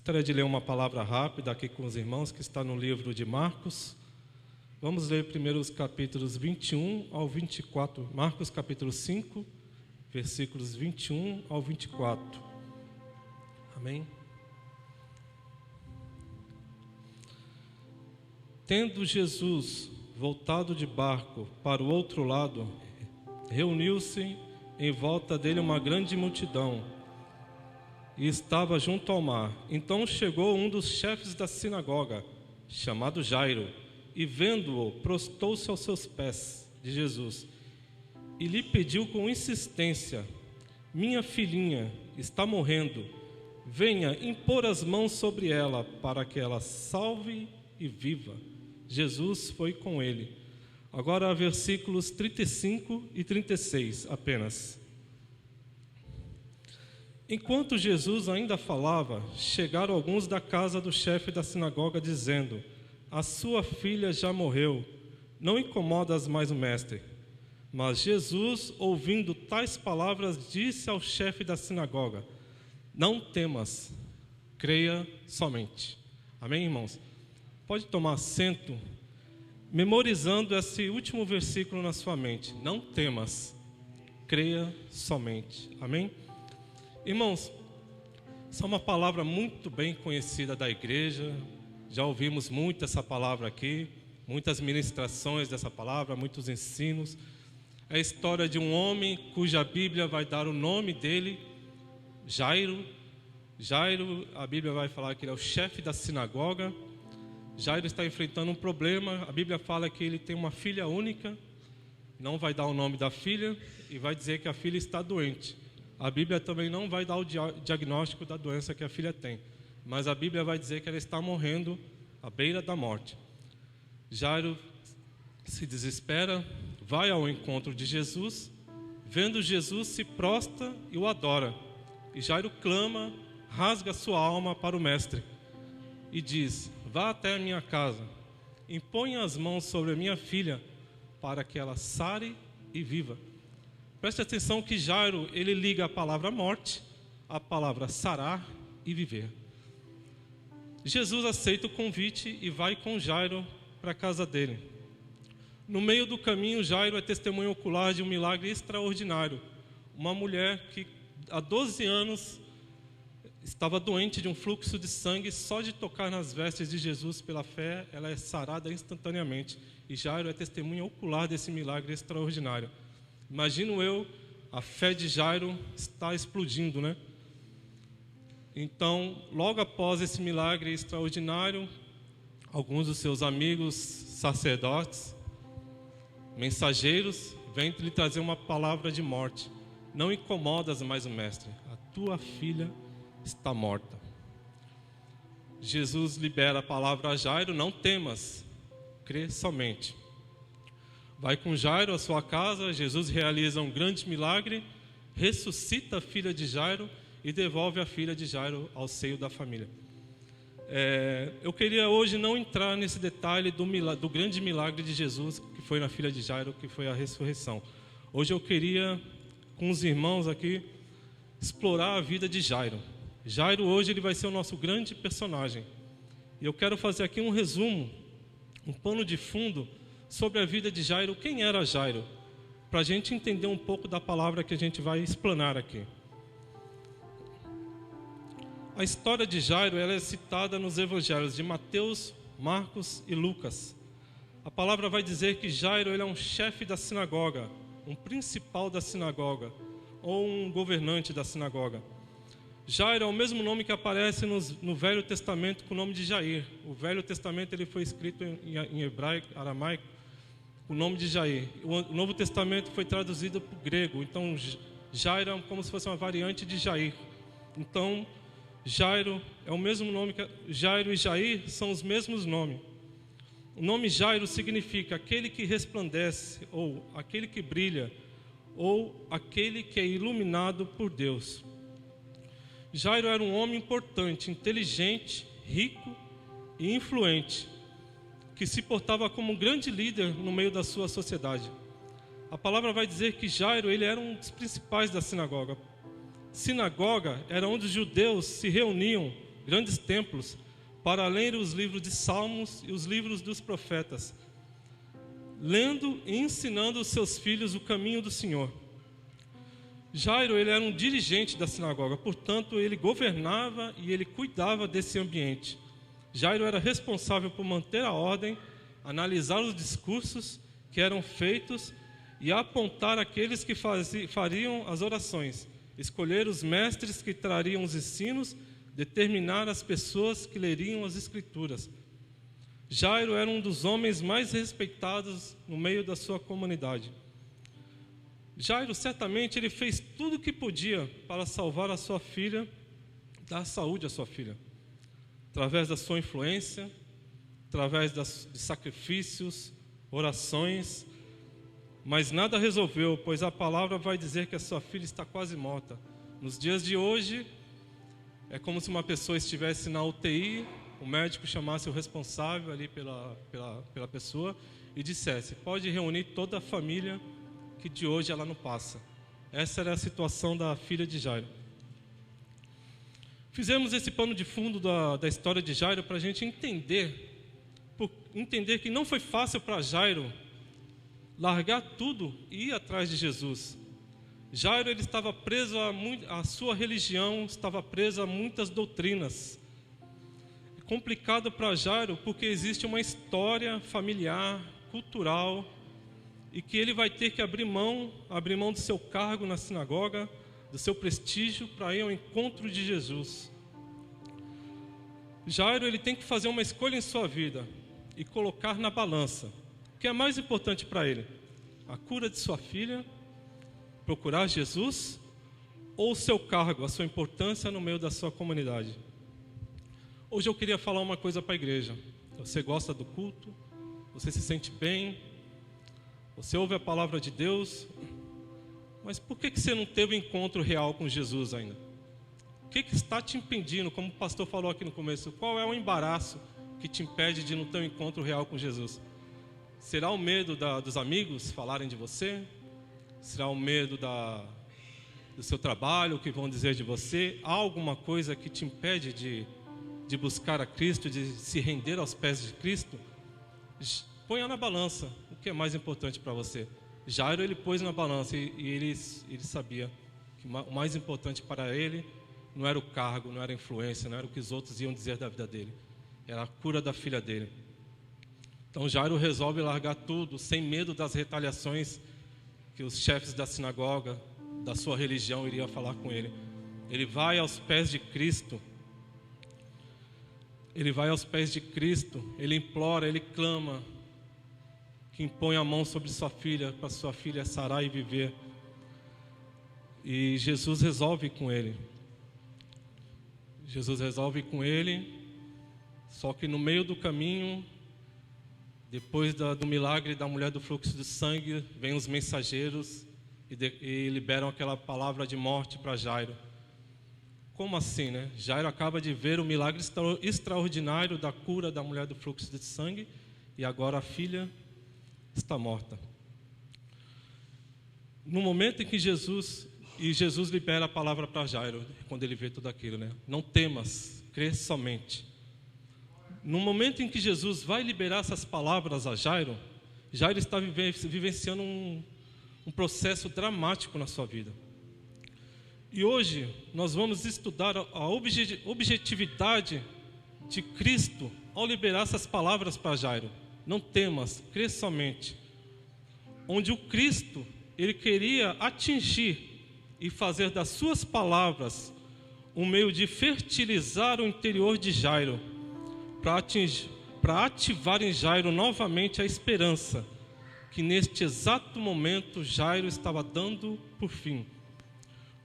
Gostaria de ler uma palavra rápida aqui com os irmãos, que está no livro de Marcos. Vamos ler primeiro os capítulos 21 ao 24. Marcos capítulo 5, versículos 21 ao 24. Amém? Tendo Jesus voltado de barco para o outro lado, reuniu-se em volta dele uma grande multidão, e estava junto ao mar. Então chegou um dos chefes da sinagoga, chamado Jairo, e vendo-o, prostou-se aos seus pés de Jesus, e lhe pediu com insistência: minha filhinha está morrendo, venha impor as mãos sobre ela, para que ela salve e viva. Jesus foi com ele. Agora versículos 35 e 36 apenas. Enquanto Jesus ainda falava, chegaram alguns da casa do chefe da sinagoga, dizendo: a sua filha já morreu, não incomodas mais o mestre. Mas Jesus, ouvindo tais palavras, disse ao chefe da sinagoga: não temas, creia somente. Amém, irmãos? Pode tomar assento, memorizando esse último versículo na sua mente. Não temas, creia somente. Amém? Irmãos, essa é uma palavra muito bem conhecida da igreja. Já ouvimos muito essa palavra aqui, muitas ministrações dessa palavra, muitos ensinos. É a história de um homem cuja Bíblia vai dar o nome dele, Jairo. Jairo, a Bíblia vai falar que ele é o chefe da sinagoga. Jairo está enfrentando um problema. A Bíblia fala que ele tem uma filha única, não vai dar o nome da filha e vai dizer que a filha está doente. A Bíblia também não vai dar o diagnóstico da doença que a filha tem, mas a Bíblia vai dizer que ela está morrendo à beira da morte. Jairo se desespera, vai ao encontro de Jesus, vendo Jesus, se prostra e o adora. E Jairo clama, rasga sua alma para o mestre e diz: vá até a minha casa, imponha as mãos sobre a minha filha, para que ela sare e viva. Preste atenção que Jairo, ele liga a palavra morte, a palavra sarar e viver. Jesus aceita o convite e vai com Jairo para a casa dele. No meio do caminho, Jairo é testemunha ocular de um milagre extraordinário. Uma mulher que há 12 anos estava doente de um fluxo de sangue, só de tocar nas vestes de Jesus pela fé, ela é sarada instantaneamente. E Jairo é testemunha ocular desse milagre extraordinário. Imagino eu, a fé de Jairo está explodindo, né? Então, logo após esse milagre extraordinário, alguns dos seus amigos sacerdotes, mensageiros, vêm lhe trazer uma palavra de morte. Não incomodas mais o mestre, a tua filha está morta. Jesus libera a palavra a Jairo: não temas, crê somente. Vai com Jairo à sua casa, Jesus realiza um grande milagre, ressuscita a filha de Jairo e devolve a filha de Jairo ao seio da família. Eu queria hoje não entrar nesse detalhe do grande milagre de Jesus, que foi na filha de Jairo, que foi a ressurreição. Hoje eu queria, com os irmãos aqui, explorar a vida de Jairo. Jairo hoje ele vai ser o nosso grande personagem. E eu quero fazer aqui um resumo, um pano de fundo sobre a vida de Jairo. Quem era Jairo? Para a gente entender um pouco da palavra que a gente vai explanar aqui. A história de Jairo, ela é citada nos evangelhos de Mateus, Marcos e Lucas. A palavra vai dizer que Jairo, ele é um chefe da sinagoga, um principal da sinagoga, ou um governante da sinagoga. Jairo é o mesmo nome que aparece no Velho Testamento com o nome de Jair. O Velho Testamento ele foi escrito em hebraico, aramaico, o nome de Jair. O Novo Testamento foi traduzido para o grego. Então, Jairo é como se fosse uma variante de Jair. Então, Jairo é o mesmo nome que Jairo e Jair são os mesmos nomes. O nome Jairo significa aquele que resplandece, ou aquele que brilha, ou aquele que é iluminado por Deus. Jairo era um homem importante, inteligente, rico e influente, que se portava como um grande líder no meio da sua sociedade. A palavra vai dizer que Jairo ele era um dos principais da sinagoga. Sinagoga era onde os judeus se reuniam, grandes templos para ler os livros de Salmos e os livros dos profetas, lendo e ensinando os seus filhos o caminho do Senhor. Jairo, ele era um dirigente da sinagoga, portanto, ele governava e ele cuidava desse ambiente. Jairo era responsável por manter a ordem, analisar os discursos que eram feitos e apontar aqueles que fariam as orações, escolher os mestres que trariam os ensinos, determinar as pessoas que leriam as escrituras. Jairo era um dos homens mais respeitados no meio da sua comunidade. Jairo, certamente, ele fez tudo o que podia para salvar a sua filha, dar saúde à sua filha, através da sua influência, através de sacrifícios, orações, mas nada resolveu, pois a palavra vai dizer que a sua filha está quase morta. Nos dias de hoje, é como se uma pessoa estivesse na UTI, o médico chamasse o responsável ali pela pessoa e dissesse: pode reunir toda a família, que de hoje ela não passa. Essa era a situação da filha de Jairo. Fizemos esse pano de fundo da história de Jairo para a gente entender que não foi fácil para Jairo largar tudo e ir atrás de Jesus. Jairo, ele estava preso a sua religião, estava preso a muitas doutrinas. É complicado para Jairo porque existe uma história familiar, cultural, e que ele vai ter que abrir mão do seu cargo na sinagoga, do seu prestígio, para ir ao encontro de Jesus. Jairo, ele tem que fazer uma escolha em sua vida e colocar na balança o que é mais importante para ele: a cura de sua filha, procurar Jesus, ou o seu cargo, a sua importância no meio da sua comunidade. Hoje eu queria falar uma coisa para a igreja. Você gosta do culto? Você se sente bem? Você ouve a palavra de Deus? Mas por que você não teve um encontro real com Jesus ainda? O que está te impedindo? Como o pastor falou aqui no começo, qual é o embaraço que te impede de não ter um encontro real com Jesus? Será o medo dos amigos falarem de você? Será o medo do seu trabalho, o que vão dizer de você? Há alguma coisa que te impede de buscar a Cristo, de se render aos pés de Cristo? Ponha na balança o que é mais importante para você. Jairo, ele pôs na balança e ele sabia que o mais importante para ele não era o cargo, não era a influência, não era o que os outros iam dizer da vida dele. Era a cura da filha dele. Então Jairo resolve largar tudo, sem medo das retaliações que os chefes da sinagoga, da sua religião, iriam falar com ele. Ele vai aos pés de Cristo. Ele vai aos pés de Cristo. Ele implora, ele clama que impõe a mão sobre sua filha, para sua filha sarar e viver. E Jesus resolve com ele. Jesus resolve com ele, só que no meio do caminho, depois do milagre da mulher do fluxo de sangue, vêm os mensageiros e liberam aquela palavra de morte para Jairo. Como assim, né? Jairo acaba de ver o milagre extraordinário da cura da mulher do fluxo de sangue e agora a filha está morta. No momento em que Jesus libera a palavra para Jairo, quando ele vê tudo aquilo, né? Não temas, crê somente. No momento em que Jesus vai liberar essas palavras a Jairo, Jairo está vivenciando um processo dramático na sua vida. E hoje nós vamos estudar a objetividade de Cristo ao liberar essas palavras para Jairo. Não temas, crê somente. Onde o Cristo, ele queria atingir e fazer das suas palavras um meio de fertilizar o interior de Jairo, para ativar em Jairo novamente a esperança que neste exato momento Jairo estava dando por fim.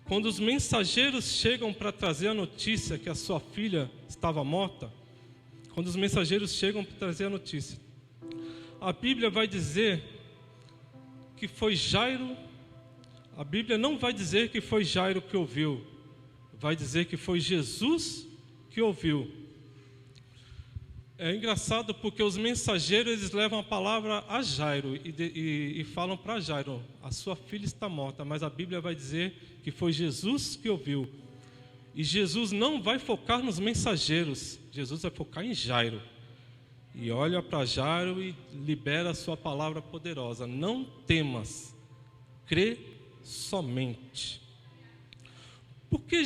Quando os mensageiros chegam para trazer a notícia que a sua filha estava morta, quando os mensageiros chegam para trazer a notícia, a Bíblia vai dizer que foi Jairo. A Bíblia não vai dizer que foi Jairo que ouviu, vai dizer que foi Jesus que ouviu. É engraçado porque os mensageiros, eles levam a palavra a Jairo e falam para Jairo: a sua filha está morta, mas a Bíblia vai dizer que foi Jesus que ouviu. E Jesus não vai focar nos mensageiros, Jesus vai focar em Jairo. E olha para Jairo e libera a sua palavra poderosa: não temas, crê somente. Por que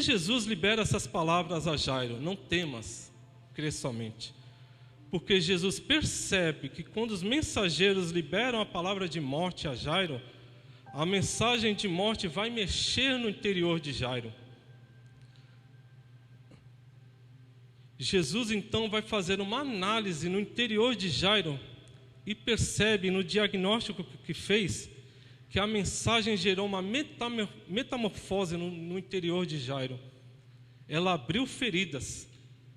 Jesus libera essas palavras a Jairo? Não temas, crê somente. Porque Jesus percebe que quando os mensageiros liberam a palavra de morte a Jairo, a mensagem de morte vai mexer no interior de Jairo. Jesus então vai fazer uma análise no interior de Jairo e percebe no diagnóstico que fez que a mensagem gerou uma metamorfose no interior de Jairo. Ela abriu feridas,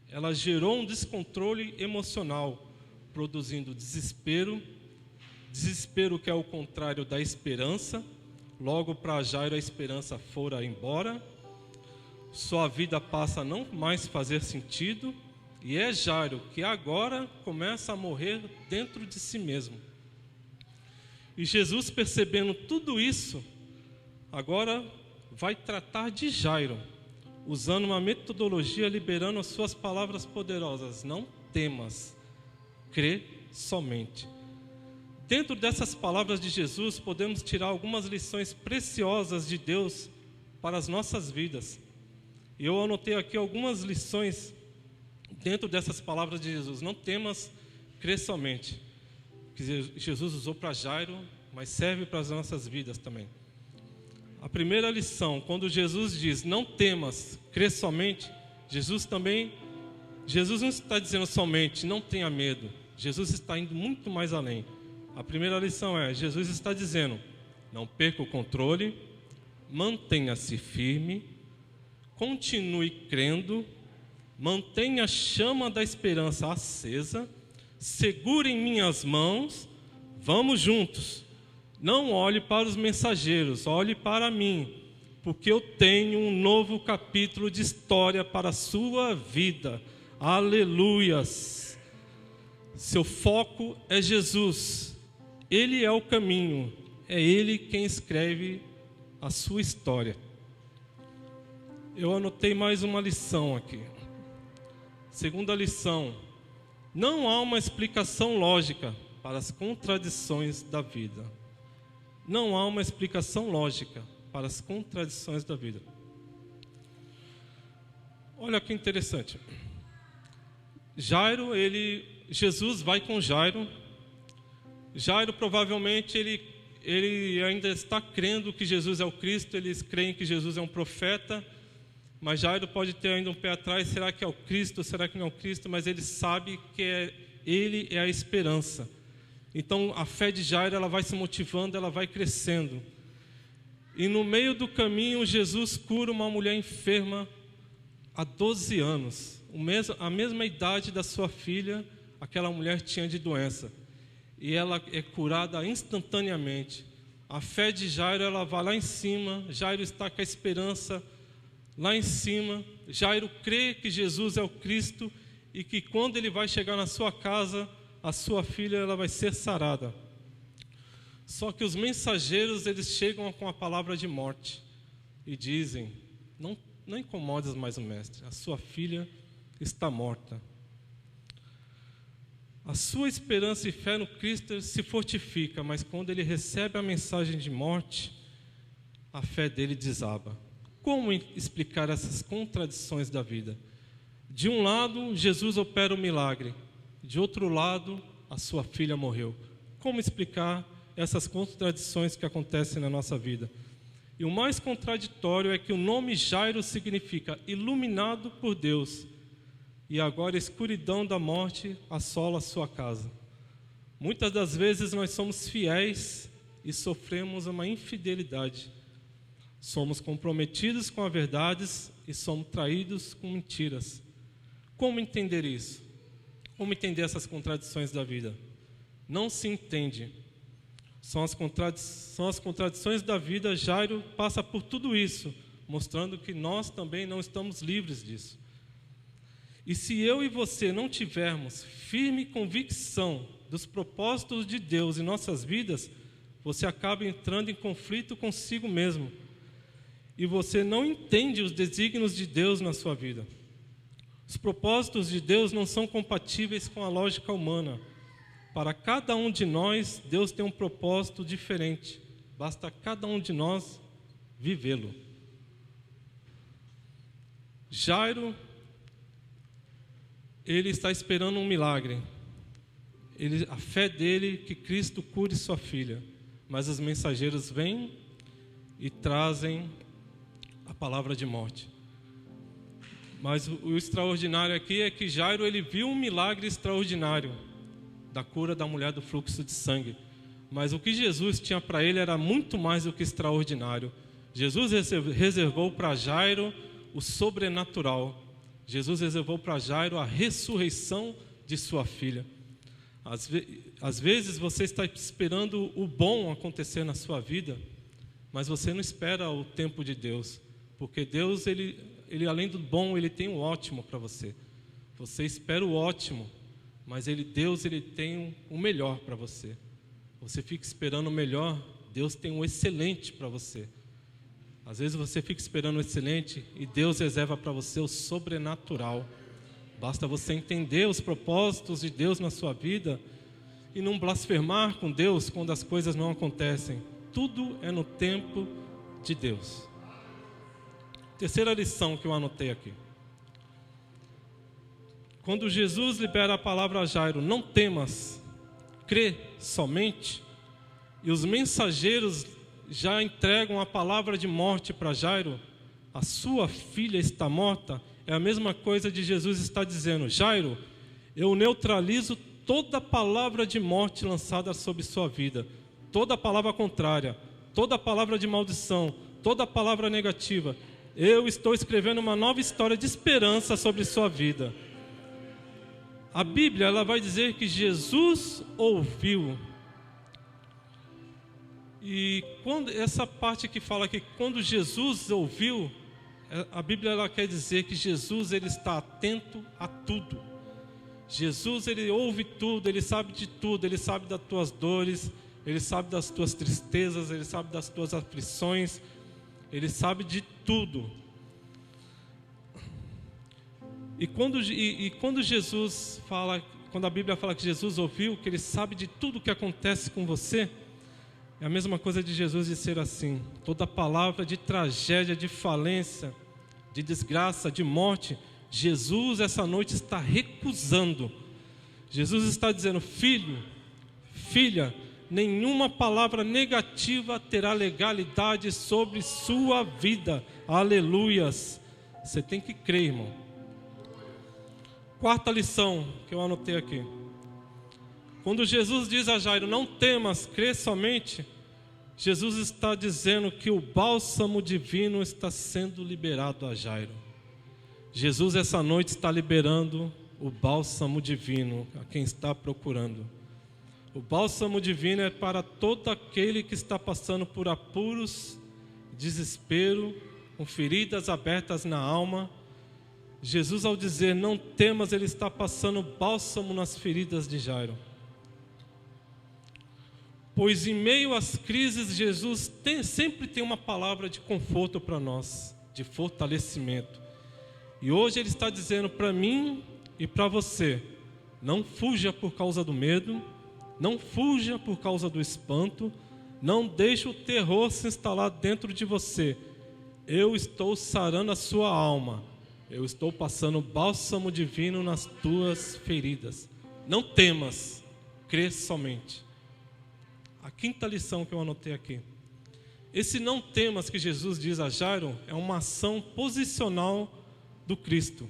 ela gerou um descontrole emocional, produzindo desespero que é o contrário da esperança. Logo para Jairo a esperança fora embora, sua vida passa a não mais fazer sentido, e é Jairo que agora começa a morrer dentro de si mesmo. E Jesus, percebendo tudo isso, agora vai tratar de Jairo, usando uma metodologia, liberando as suas palavras poderosas: não temas, crê somente. Dentro dessas palavras de Jesus, podemos tirar algumas lições preciosas de Deus para as nossas vidas. Eu anotei aqui algumas lições dentro dessas palavras de Jesus: não temas, crê somente, que Jesus usou para Jairo, mas serve para as nossas vidas também. A primeira lição, quando Jesus diz não temas, crê somente, Jesus não está dizendo somente não tenha medo. Jesus está indo muito mais além. A primeira lição é: Jesus está dizendo não perca o controle, mantenha-se firme, continue crendo, mantenha a chama da esperança acesa, segure em minhas mãos, vamos juntos. Não olhe para os mensageiros, olhe para mim, porque eu tenho um novo capítulo de história para a sua vida. Aleluias! Seu foco é Jesus, Ele é o caminho, é Ele quem escreve a sua história. Eu anotei mais uma lição aqui. Segunda lição: não há uma explicação lógica para as contradições da vida. Não há uma explicação lógica para as contradições da vida. Olha que interessante. Jesus vai com Jairo. Jairo provavelmente ele ainda está crendo que Jesus é o Cristo, eles creem que Jesus é um profeta, mas Jairo pode ter ainda um pé atrás: será que é o Cristo, será que não é o Cristo? Mas ele sabe que ele é a esperança. Então a fé de Jairo, ela vai se motivando, ela vai crescendo. E no meio do caminho, Jesus cura uma mulher enferma há 12 anos. A mesma idade da sua filha, aquela mulher tinha de doença. E ela é curada instantaneamente. A fé de Jairo, ela vai lá em cima. Jairo está com a esperança lá em cima. Jairo crê que Jesus é o Cristo e que quando ele vai chegar na sua casa, a sua filha, ela vai ser sarada. Só que os mensageiros, eles chegam com a palavra de morte e dizem: não incomodes mais o mestre, a sua filha está morta. A sua esperança e fé no Cristo se fortifica, mas quando ele recebe a mensagem de morte, a fé dele desaba. Como explicar essas contradições da vida? De um lado, Jesus opera o milagre. De outro lado, a sua filha morreu. Como explicar essas contradições que acontecem na nossa vida? E o mais contraditório é que o nome Jairo significa iluminado por Deus. E agora a escuridão da morte assola a sua casa. Muitas das vezes nós somos fiéis e sofremos uma infidelidade. Somos comprometidos com a verdade e somos traídos com mentiras. Como entender isso? Como entender essas contradições da vida? Não se entende. São as contradições da vida. Jairo passa por tudo isso, mostrando que nós também não estamos livres disso. E se eu e você não tivermos firme convicção dos propósitos de Deus em nossas vidas, você acaba entrando em conflito consigo mesmo. e você não entende os desígnios de Deus na sua vida. Os propósitos de Deus não são compatíveis com a lógica humana. Para cada um de nós, Deus tem um propósito diferente. Basta cada um de nós vivê-lo. Jairo, ele está esperando um milagre. A fé dele que Cristo cure sua filha. Mas os mensageiros vêm e trazem a palavra de morte. Mas o extraordinário aqui é que Jairo, ele viu um milagre extraordinário da cura da mulher do fluxo de sangue. Mas o que Jesus tinha para ele era muito mais do que extraordinário. Jesus reservou para Jairo o sobrenatural. Jesus reservou para Jairo a ressurreição de sua filha. Às vezes você está esperando o bom acontecer na sua vida, mas você não espera o tempo de Deus. Porque Deus, ele além do bom, ele tem o ótimo para você. Você espera o ótimo, mas Deus tem o melhor para você. Você fica esperando o melhor, Deus tem o excelente para você. Às vezes você fica esperando o excelente e Deus reserva para você o sobrenatural. Basta você entender os propósitos de Deus na sua vida e não blasfemar com Deus quando as coisas não acontecem. Tudo é no tempo de Deus. Terceira lição que eu anotei aqui. Quando Jesus libera a palavra a Jairo, não temas, crê somente, e os mensageiros já entregam a palavra de morte para Jairo, a sua filha está morta, é a mesma coisa de Jesus estar dizendo: Jairo, eu neutralizo toda palavra de morte lançada sobre sua vida, toda palavra contrária, toda palavra de maldição, toda palavra negativa. Eu estou escrevendo uma nova história de esperança sobre sua vida. A Bíblia, ela vai dizer que Jesus ouviu. E quando essa parte que fala que quando Jesus ouviu, a Bíblia, ela quer dizer que Jesus, ele está atento a tudo. Jesus, ele ouve tudo, ele sabe de tudo, ele sabe das tuas dores, ele sabe das tuas tristezas, ele sabe das tuas aflições, ele sabe de tudo. E quando Jesus fala, quando a Bíblia fala que Jesus ouviu, que ele sabe de tudo que acontece com você, é a mesma coisa de Jesus dizer assim: toda palavra de tragédia, de falência, de desgraça, de morte, Jesus essa noite está recusando. Jesus está dizendo: filho, filha, nenhuma palavra negativa terá legalidade sobre sua vida. Aleluias. Você tem que crer, irmão. Quarta lição que eu anotei aqui. Quando Jesus diz a Jairo: não temas, crê somente, Jesus está dizendo que o bálsamo divino está sendo liberado a Jairo. Jesus essa noite está liberando o bálsamo divino a quem está procurando. O bálsamo divino é para todo aquele que está passando por apuros, desespero, com feridas abertas na alma. Jesus, ao dizer não temas, ele está passando bálsamo nas feridas de Jairo. Pois em meio às crises, Jesus sempre tem uma palavra de conforto para nós, de fortalecimento. E hoje ele está dizendo para mim e para você: não fuja por causa do medo, não fuja por causa do espanto, não deixe o terror se instalar dentro de você. Eu estou sarando a sua alma, eu estou passando bálsamo divino nas tuas feridas. Não temas, crê somente. A quinta lição que eu anotei aqui. Esse não temas que Jesus diz a Jairo é uma ação posicional do Cristo.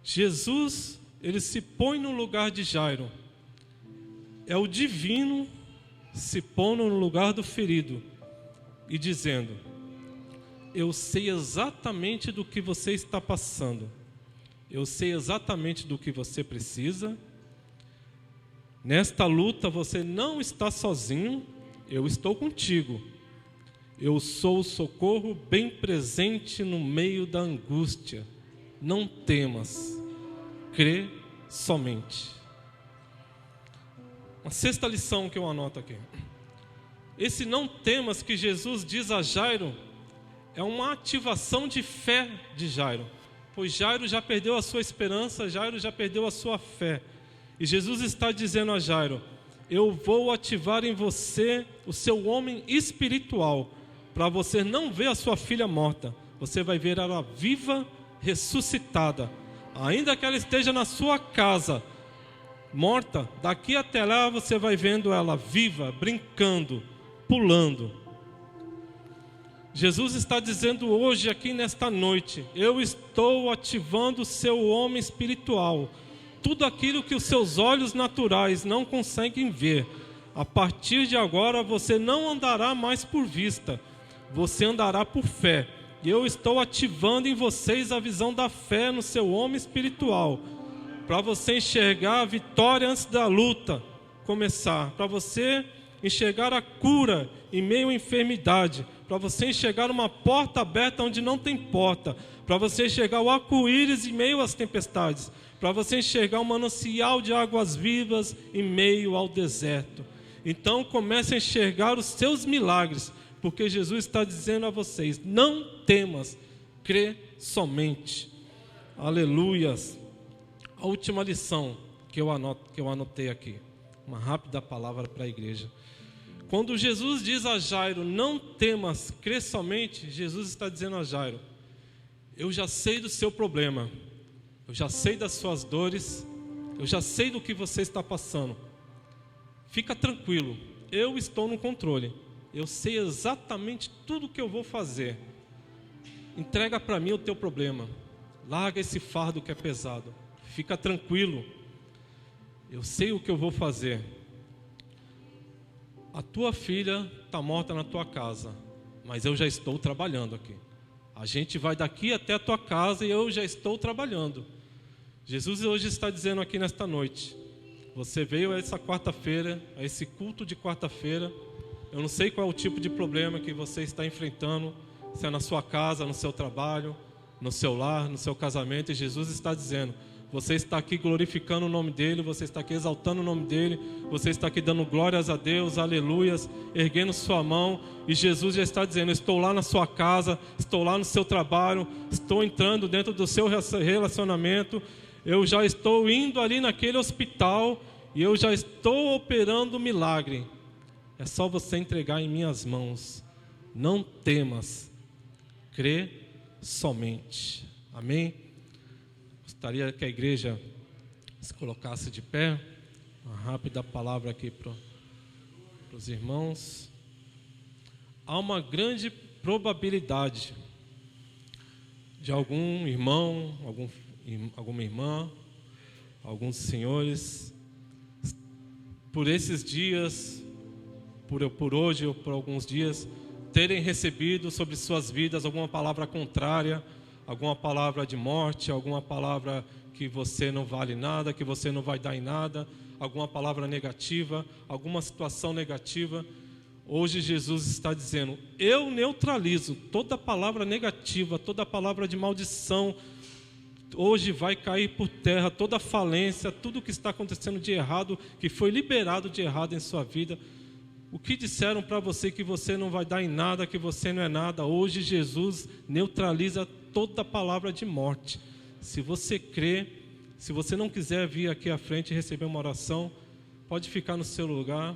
Jesus, ele se põe no lugar de Jairo. É o divino se pondo no lugar do ferido e dizendo: eu sei exatamente do que você está passando. Eu sei exatamente do que você precisa. Nesta luta você não está sozinho, eu estou contigo. Eu sou o socorro bem presente no meio da angústia. Não temas, crê somente. Uma sexta lição que eu anoto aqui. Esse não temas que Jesus diz a Jairo é uma ativação de fé de Jairo. Pois Jairo já perdeu a sua esperança, Jairo já perdeu a sua fé. E Jesus está dizendo a Jairo: eu vou ativar em você o seu homem espiritual, para você não ver a sua filha morta, você vai ver ela viva, ressuscitada. Ainda que ela esteja na sua casa, morta, daqui até lá você vai vendo ela viva, brincando, pulando. Jesus está dizendo hoje, aqui nesta noite: eu estou ativando o seu homem espiritual. Tudo aquilo que os seus olhos naturais não conseguem ver, a partir de agora você não andará mais por vista, você andará por fé. E eu estou ativando em vocês a visão da fé no seu homem espiritual, para você enxergar a vitória antes da luta começar, para você enxergar a cura em meio à enfermidade, para você enxergar uma porta aberta onde não tem porta, para você enxergar o arco-íris em meio às tempestades, para você enxergar um manancial de águas vivas em meio ao deserto. Então comece a enxergar os seus milagres, porque Jesus está dizendo a vocês: não temas, crê somente. Aleluias. A última lição que eu anotei aqui, uma rápida palavra para a igreja. Quando Jesus diz a Jairo: não temas, crê somente, Jesus está dizendo a Jairo: eu já sei do seu problema, eu já sei das suas dores, eu já sei do que você está passando. Fica tranquilo, eu estou no controle, eu sei exatamente tudo o que eu vou fazer. Entrega para mim o teu problema, larga esse fardo que é pesado, fica tranquilo, eu sei o que eu vou fazer. A tua filha está morta na tua casa, mas eu já estou trabalhando aqui. A gente vai daqui até a tua casa e eu já estou trabalhando. Jesus hoje está dizendo aqui nesta noite: você veio a essa quarta-feira, a esse culto de quarta-feira. Eu não sei qual é o tipo de problema que você está enfrentando, se é na sua casa, no seu trabalho, no seu lar, no seu casamento. E Jesus está dizendo: você está aqui glorificando o nome dEle, você está aqui exaltando o nome dEle, você está aqui dando glórias a Deus, aleluias, erguendo sua mão. E Jesus já está dizendo: estou lá na sua casa, estou lá no seu trabalho, estou entrando dentro do seu relacionamento, eu já estou indo ali naquele hospital e eu já estou operando um milagre. É só você entregar em minhas mãos. Não temas, crê somente. Amém? Gostaria que a igreja se colocasse de pé. Uma rápida palavra aqui para os irmãos. Há uma grande probabilidade de algum irmão, alguma irmã, alguns senhores, por esses dias, por hoje ou por alguns dias, terem recebido sobre suas vidas alguma palavra contrária, alguma palavra de morte, alguma palavra que você não vale nada, que você não vai dar em nada, alguma palavra negativa, alguma situação negativa. Hoje Jesus está dizendo: eu neutralizo toda palavra negativa, toda palavra de maldição. Hoje vai cair por terra toda falência, tudo que está acontecendo de errado, que foi liberado de errado em sua vida. O que disseram para você que você não vai dar em nada, que você não é nada, hoje Jesus neutraliza toda palavra de morte. Se você crê, se você não quiser vir aqui à frente e receber uma oração, pode ficar no seu lugar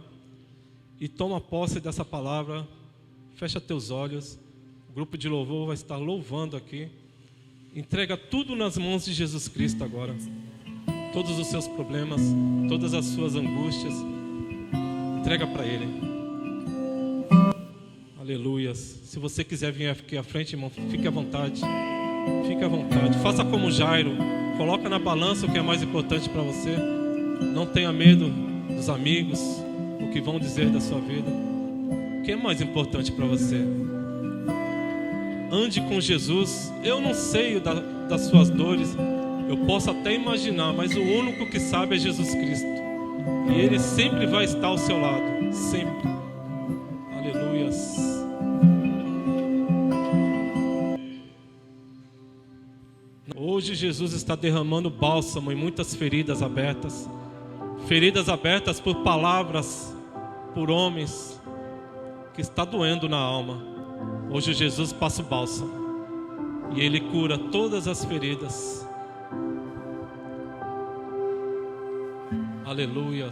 e toma posse dessa palavra. Fecha teus olhos, o grupo de louvor vai estar louvando aqui. Entrega tudo nas mãos de Jesus Cristo agora. Todos os seus problemas, todas as suas angústias, entrega para Ele. Aleluias. Se você quiser vir aqui à frente, irmão, fique à vontade. Fique à vontade. Faça como Jairo. Coloca na balança o que é mais importante para você. Não tenha medo dos amigos, o que vão dizer da sua vida. O que é mais importante para você? Ande com Jesus. Eu não sei das suas dores, eu posso até imaginar, mas o único que sabe é Jesus Cristo. E Ele sempre vai estar ao seu lado, sempre. Aleluias. Hoje Jesus está derramando bálsamo em muitas feridas abertas por palavras, por homens, que está doendo na alma. Hoje Jesus passa o bálsamo e Ele cura todas as feridas. Aleluia.